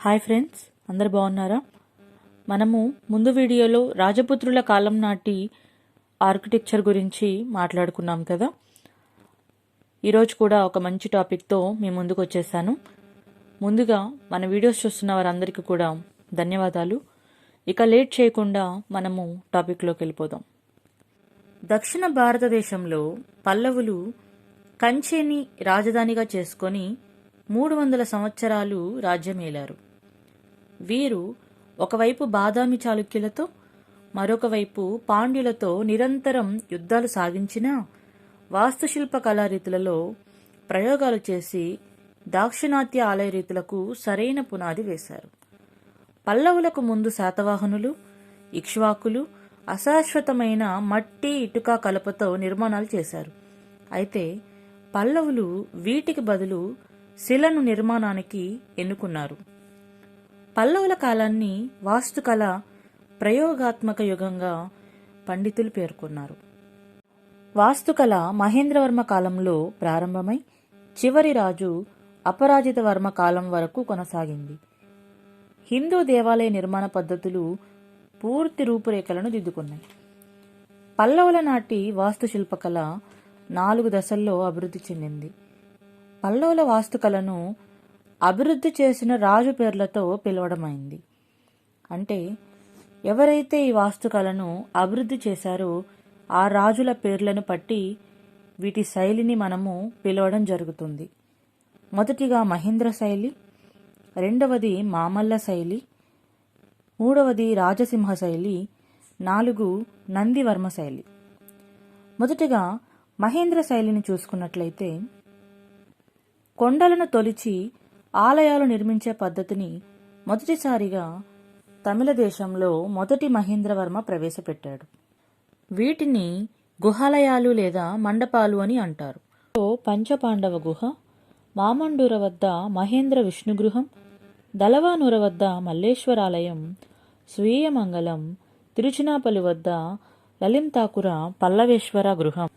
Hi friends, అందరు బాగున్నారా? మనము ముందు వీడియోలో రాజపుత్రుల కాలం నాటి ఆర్కిటెక్చర్ గురించి మాట్లాడుకున్నాం కదా. ఈరోజు కూడా ఒక మంచి టాపిక్తో మీ ముందుకు వచ్చేసాను. ముందుగా మన వీడియోస్ చూస్తున్న వారందరికీ కూడా ధన్యవాదాలు. ఇక లేట్ చేయకుండా మనము టాపిక్లోకి వెళ్ళిపోదాం. దక్షిణ భారతదేశంలో పల్లవులు కంచేని రాజధానిగా చేసుకొని 300 సంవత్సరాలు రాజ్యమేలారు. వీరు ఒకవైపు బాదామి చాళుక్యులతో, మరొక వైపు పాండ్యులతో నిరంతరం యుద్ధాలు సాగించినా వాస్తుశిల్ప కళారీతులలో ప్రయోగాలు చేసి దాక్షిణాత్య ఆలయ రీతులకు సరైన పునాది వేశారు. పల్లవులకు ముందు శాతవాహనులు, ఇక్ష్వాకులు అశాశ్వతమైన మట్టి ఇటుక కలపతో నిర్మాణాలు చేశారు. అయితే పల్లవులు వీటికి బదులు శిలను నిర్మాణానికి ఎన్నుకున్నారు. పల్లవుల కాలాన్ని వాస్తుకళ ప్రయోగాత్మక యుగంగా పండితులు పేర్కొన్నారు. వాస్తుకళ మహేంద్రవర్మ కాలంలో ప్రారంభమై చివరి రాజు అపరాజితవర్మ కాలం వరకు కొనసాగింది. హిందూ దేవాలయ నిర్మాణ పద్ధతులు పూర్తి రూపురేఖలను దిద్దుకున్నాయి. పల్లవుల నాటి వాస్తుశిల్పకళ 4 దశల్లో అభివృద్ధి చెందింది. పల్లవుల వాస్తుకళను అభివృద్ధి చేసిన రాజు పేర్లతో పిలవడమైంది. అంటే ఎవరైతే ఈ వాస్తుకళను అభివృద్ధి చేశారో ఆ రాజుల పేర్లను పట్టి వీటి శైలిని మనము పిలవడం జరుగుతుంది. మొదటిగా మహేంద్ర శైలి, రెండవది మామల్ల శైలి, మూడవది రాజసింహ శైలి, 4 నందివర్మ శైలి. మొదటిగా మహేంద్ర శైలిని చూసుకున్నట్లయితే కొండలను తొలిచి ఆలయాలు నిర్మించే పద్ధతిని మొదటిసారిగా తమిళ దేశంలో మొదటి మహేంద్రవర్మ ప్రవేశపెట్టాడు. వీటిని గుహాలయాలు లేదా మండపాలు అని అంటారు. పంచపాండవ గుహ, మామండూర వద్ద మహేంద్ర విష్ణుగృహం, దలవానూర వద్ద మల్లేశ్వరాలయం, స్వీయమంగళం, తిరుచినాపల్లి వద్ద లలింతాకుర పల్లవేశ్వర గృహం,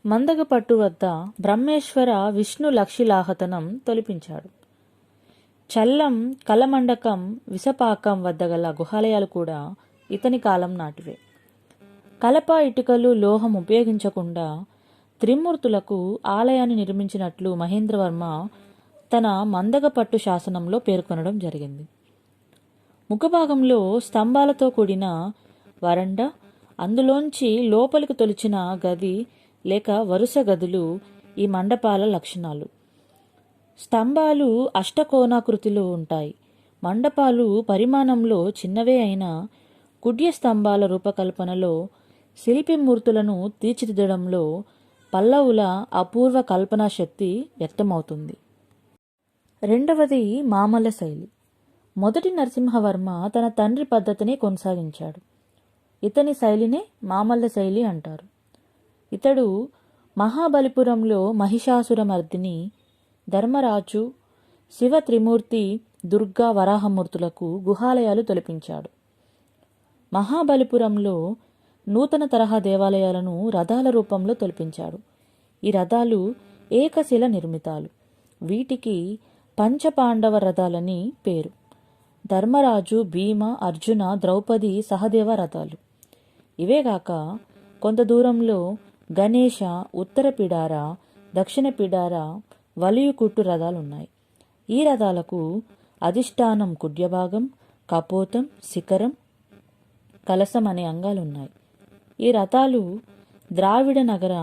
మందగపట్టు వద్ద బ్రహ్మేశ్వర విష్ణు లక్షిలాహతనం తొలిపించాడు. చల్లం, కలమండకం, విసపాకం వద్ద గల గుహాలయాలు కూడా ఇతని కాలం నాటివే. కలప, ఇటుకలు, లోహం ఉపయోగించకుండా త్రిమూర్తులకు ఆలయాన్ని నిర్మించినట్లు మహేంద్రవర్మ తన మందగపట్టు శాసనంలో పేర్కొనడం జరిగింది. ముఖభాగంలో స్తంభాలతో కూడిన వరండ, అందులోంచి లోపలికి తొలిచిన గది లేక వరుస గదులు ఈ మండపాల లక్షణాలు. స్తంభాలు అష్టకోణాకృతిలో ఉంటాయి. మండపాలు పరిమాణంలో చిన్నవే అయినా కుడ్య స్తంభాల రూపకల్పనలో, శిల్పి మూర్తులను తీర్చిదిద్దడంలో పల్లవుల అపూర్వ కల్పనా శక్తి వ్యక్తమవుతుంది. రెండవది మామల్ల శైలి. మొదటి నరసింహవర్మ తన తండ్రి పద్ధతిని కొనసాగించాడు. ఇతని శైలినే మామల్ల శైలి అంటారు. ఇతడు మహాబలిపురంలో మహిషాసురమర్దిని, ధర్మరాజు, శివ త్రిమూర్తి, దుర్గా, వరాహమూర్తులకు గుహాలయాలు తొలిపించాడు. మహాబలిపురంలో నూతన తరహా దేవాలయాలను రథాల రూపంలో తొలిపించాడు. ఈ రథాలు ఏకశిల నిర్మితాలు. వీటికి పంచపాండవ రథాలని పేరు. ధర్మరాజు, భీమ, అర్జున, ద్రౌపది, సహదేవ రథాలు. ఇవేగాక కొంత దూరంలో గణేశ, ఉత్తర పిడార, దక్షిణ పిడార, వలియుకుట్టు రథాలున్నాయి. ఈ రథాలకు అధిష్టానం, కుడ్యభాగం, కపోతం, శిఖరం, కలసం అనే అంగాలున్నాయి. ఈ రథాలు ద్రావిడ నగర,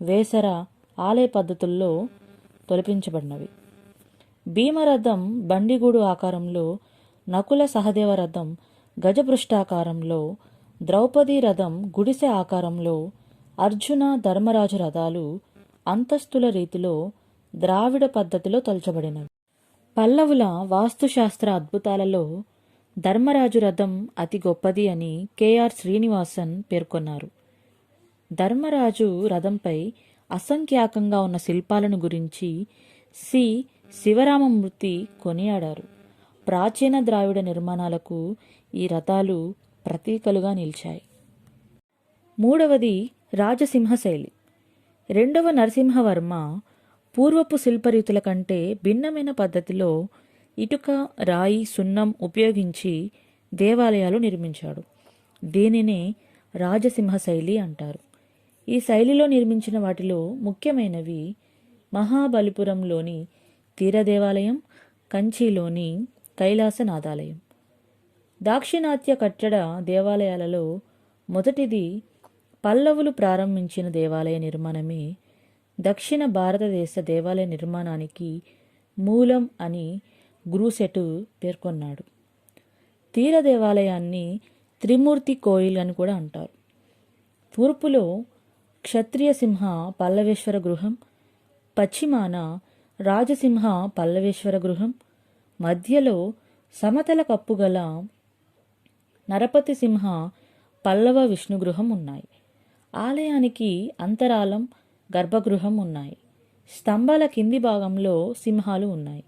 వేసర ఆలయ పద్ధతుల్లో తొలిపించబడినవి. భీమరథం బండిగూడు ఆకారంలో, నకుల సహదేవ రథం గజపృష్ఠాకారంలో, ద్రౌపదీ రథం గుడిసె ఆకారంలో, అర్జున, ధర్మరాజు రథాలు అంతస్తుల రీతిలో ద్రావిడ పద్ధతిలో తొలచబడినవి. పల్లవుల వాస్తుశాస్త్ర అద్భుతాలలో ధర్మరాజు రథం అతి గొప్పది అని కెఆర్ శ్రీనివాసన్ పేర్కొన్నారు. ధర్మరాజు రథంపై అసంఖ్యాకంగా ఉన్న శిల్పాలను గురించి సి. శివరామమూర్తి కొనియాడారు. ప్రాచీన ద్రావిడ నిర్మాణాలకు ఈ రథాలు ప్రతీకలుగా నిలిచాయి. మూడవది రాజసింహ శైలి. రెండవ నరసింహవర్మ పూర్వపు శిల్పరీతుల కంటే భిన్నమైన పద్ధతిలో ఇటుక, రాయి, సున్నం ఉపయోగించి దేవాలయాలు నిర్మించాడు. దీనినే రాజసింహ శైలి అంటారు. ఈ శైలిలో నిర్మించిన వాటిలో ముఖ్యమైనవి మహాబలిపురంలోని తీర దేవాలయం, కంచిలోని కైలాసనాథాలయం. దాక్షిణాత్య కట్టడ దేవాలయాలలో మొదటిది పల్లవులు ప్రారంభించిన దేవాలయ నిర్మాణమే దక్షిణ భారతదేశ దేవాలయ నిర్మాణానికి మూలం అని గ్రూసెటు పేర్కొన్నాడు. తీర దేవాలయాన్ని త్రిమూర్తి కోయిల్ అని కూడా అంటారు. తూర్పులో క్షత్రియ సింహ పల్లవేశ్వర గృహం, పశ్చిమాన రాజసింహ పల్లవేశ్వర గృహం, మధ్యలో సమతల కప్పుగల నరపతి సింహ పల్లవ విష్ణుగృహం ఉన్నాయి. ఆలయానికి అంతరాలం, గర్భగృహం ఉన్నాయి. స్తంభాల కింది భాగంలో సింహాలు ఉన్నాయి.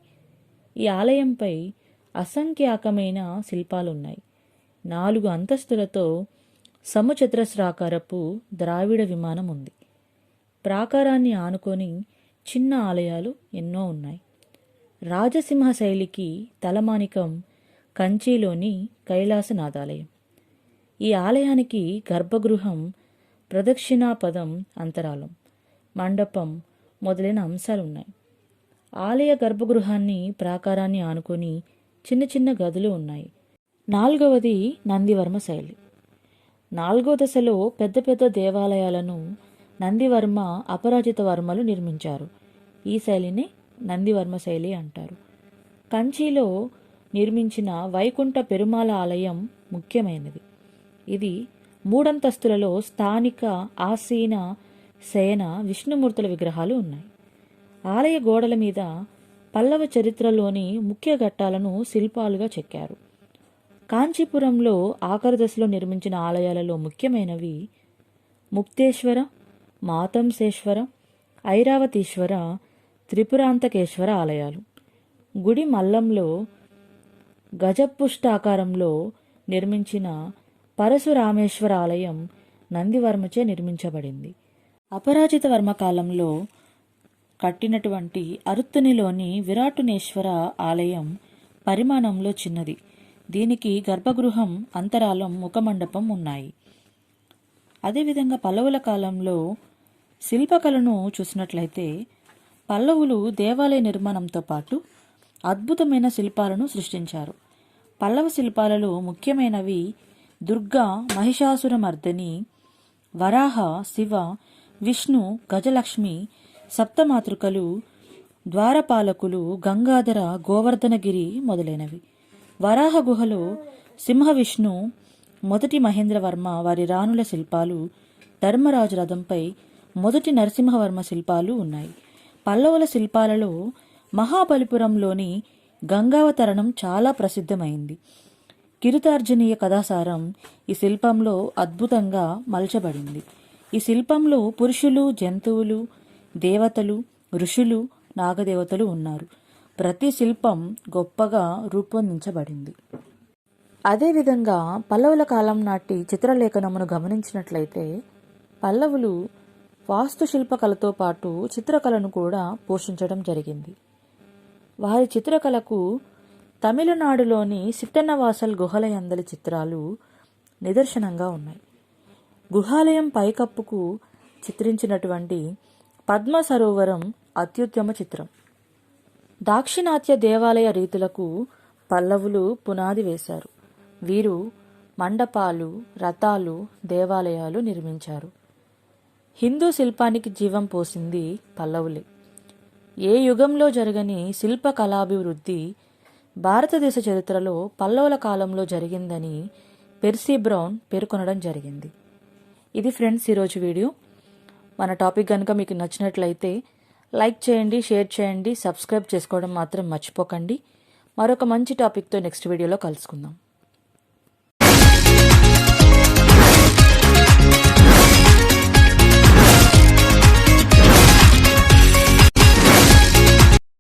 ఈ ఆలయంపై అసంఖ్యాకమైన శిల్పాలున్నాయి. 4 అంతస్తులతో సమచతురస్రాకారపు ద్రావిడ విమానం ఉంది. ప్రాకారాన్ని ఆనుకొని చిన్న ఆలయాలు ఎన్నో ఉన్నాయి. రాజసింహ శైలికి తలమానికం కంచిలోని కైలాసనాథాలయం. ఈ ఆలయానికి గర్భగృహం, ప్రదక్షిణాపదం, అంతరాలం, మండపం మొదలైన అంశాలున్నాయి. ఆలయ గర్భగృహాన్ని, ప్రాకారాన్ని ఆనుకొని చిన్న చిన్న గదులు ఉన్నాయి. 4వది నందివర్మ శైలి. 4వ దశలో పెద్ద పెద్ద దేవాలయాలను నందివర్మ, అపరాజిత వర్మలు నిర్మించారు. ఈ శైలిని నందివర్మ శైలి అంటారు. కంచిలో నిర్మించిన వైకుంఠ పెరుమాళ ఆలయం ముఖ్యమైనది. ఇది 3 అంతస్తులలో స్థానిక ఆసీన, శయన విష్ణుమూర్తుల విగ్రహాలు ఉన్నాయి. ఆలయ గోడల మీద పల్లవ చరిత్రలోని ముఖ్య ఘట్టాలను శిల్పాలుగా చెక్కారు. కాంచీపురంలో ఆఖరి దశలో నిర్మించిన ఆలయాలలో ముఖ్యమైనవి ముక్తేశ్వర, మాతంసేశ్వర, ఐరావతీశ్వర, త్రిపురాంతకేశ్వర ఆలయాలు. గుడి మల్లంలో గజపుష్టాకారంలో నిర్మించిన పరశురామేశ్వర ఆలయం నందివర్మచే నిర్మించబడింది. అపరాజిత వర్మ కాలంలో కట్టినటువంటి అరుత్తనిలోని విరాటునేశ్వర ఆలయం పరిమాణంలో చిన్నది. దీనికి గర్భగృహం, అంతరాలం, ముఖమండపం ఉన్నాయి. అదేవిధంగా పల్లవుల కాలంలో శిల్పకళను చూసినట్లయితే పల్లవులు దేవాలయ నిర్మాణంతో పాటు అద్భుతమైన శిల్పాలను సృష్టించారు. పల్లవ శిల్పాలలో ముఖ్యమైనవి దుర్గా, మహిషాసురమర్దిని, వరాహ, శివ, విష్ణు, గజలక్ష్మి, సప్తమాతృకలు, ద్వారపాలకులు, గంగాధర, గోవర్ధనగిరి మొదలైనవి. వరాహ గుహలో సింహవిష్ణు, మొదటి మహేంద్రవర్మ వారి రాణుల శిల్పాలు, ధర్మరాజు రథంపై మొదటి నరసింహవర్మ శిల్పాలు ఉన్నాయి. పల్లవుల శిల్పాలలో మహాబలిపురంలోని గంగావతరణం చాలా ప్రసిద్ధమైంది. కిరుతార్జునీయ కథాసారం ఈ శిల్పంలో అద్భుతంగా మలచబడింది. ఈ శిల్పంలో పురుషులు, జంతువులు, దేవతలు, ఋషులు, నాగదేవతలు ఉన్నారు. ప్రతి శిల్పం గొప్పగా రూపొందించబడింది. అదేవిధంగా పల్లవుల కాలం నాటి చిత్రలేఖనమును గమనించినట్లయితే పల్లవులు వాస్తుశిల్పకళతో పాటు చిత్రకళను కూడా పోషించడం జరిగింది. వారి చిత్రకళకు తమిళనాడులోని సిట్టన్నవాసల్ గుహల యందలి చిత్రాలు నిదర్శనంగా ఉన్నాయి. గుహాలయం పైకప్పుకు చిత్రించినటువంటి పద్మ సరోవరం అత్యుత్తమ చిత్రం. దాక్షిణాత్య దేవాలయ రీతులకు పల్లవులు పునాది వేశారు. వీరు మండపాలు, రథాలు, దేవాలయాలు నిర్మించారు. హిందూ శిల్పానికి జీవం పోసింది పల్లవులే. ఏ యుగంలో జరగని శిల్ప కళాభివృద్ధి భారతదేశ చరిత్రలో పల్లవుల కాలంలో జరిగిందని పెర్సీ బ్రౌన్ పేర్కొనడం జరిగింది. ఇది ఫ్రెండ్స్ ఈరోజు వీడియో. మన టాపిక్ కనుక మీకు నచ్చినట్లయితే లైక్ చేయండి, షేర్ చేయండి, సబ్స్క్రైబ్ చేసుకోవడం మాత్రం మర్చిపోకండి. మరొక మంచి టాపిక్తో నెక్స్ట్ వీడియోలో కలుసుకుందాం.